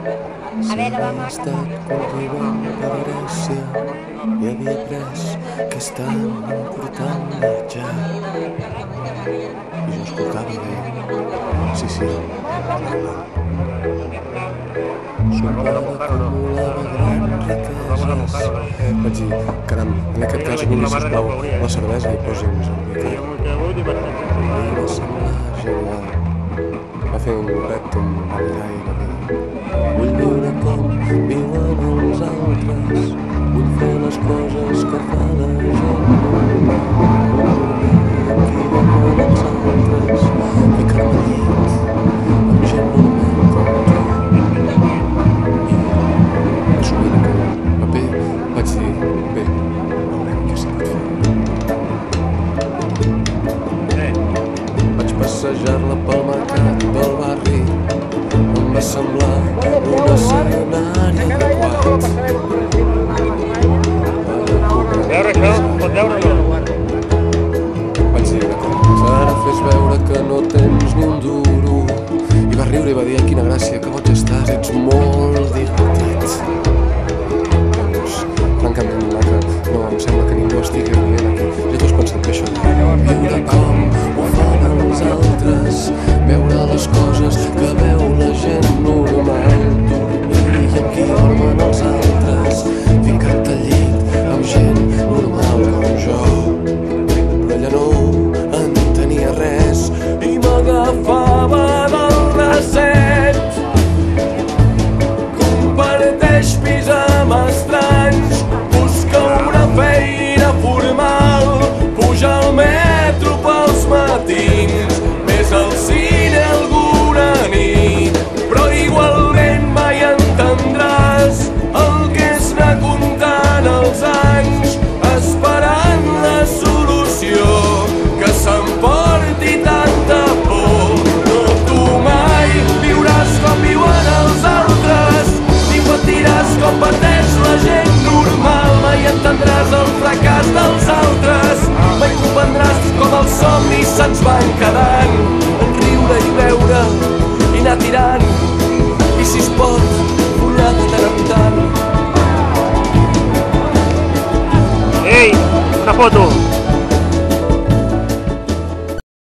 Sempre he estat cultivant per Grècia i havia après que és tan important viatjar. I jo escoltava bé, sí, somava que acumulava grans riqueses. Vaig dir, caram, en aquest cas vull, sisplau, la cervesa i posi'ns el bicart. I va semblar genial. Va fer un repte, va mirar i va dir: vull viure com viuen els altres, vull fer les coses que fa la gent qui viuen els altres, ficar-me al llit amb gent normal com tu. I assumint aquell paper vaig dir: bé, veurem què s'hi pot fer. Vaig passejar-la pel mercat del barri, em va semblar un escenari adequat. Veure això, pot veure o no? Vaig dir, ara fes veure que no tens ni un duro. I va riure i va dir: quina gràcia, que boig estàs, ets molt divertit. Doncs, francament, no em sembla que ningú estigui dient aquí. Ja t'ho has pensat bé, això? Viure com ho fan els altres, veure les coses que veu la gent normal, dormir amb qui dormen els altres, ficar-te al llit amb gent normal com jo. Però ella no entenia res i m'agafava del bracet. Comparteix pis amb estranys, busca una feina formal, puja al metro pels matins, ves al cine alguna nit, però igualment mai entendràs el que és anar comptant els anys, esperant la solució que s'emporti tanta por. No, tu mai viuràs com viuen els altres, ni patiràs com pateix la gent normal, mai entendràs el fracàs dels altres, mai comprendràs com els somnis se'ns van quedant en riure i beure i anar tirant, i si es pot, follar de tant en tant. Ei, una foto!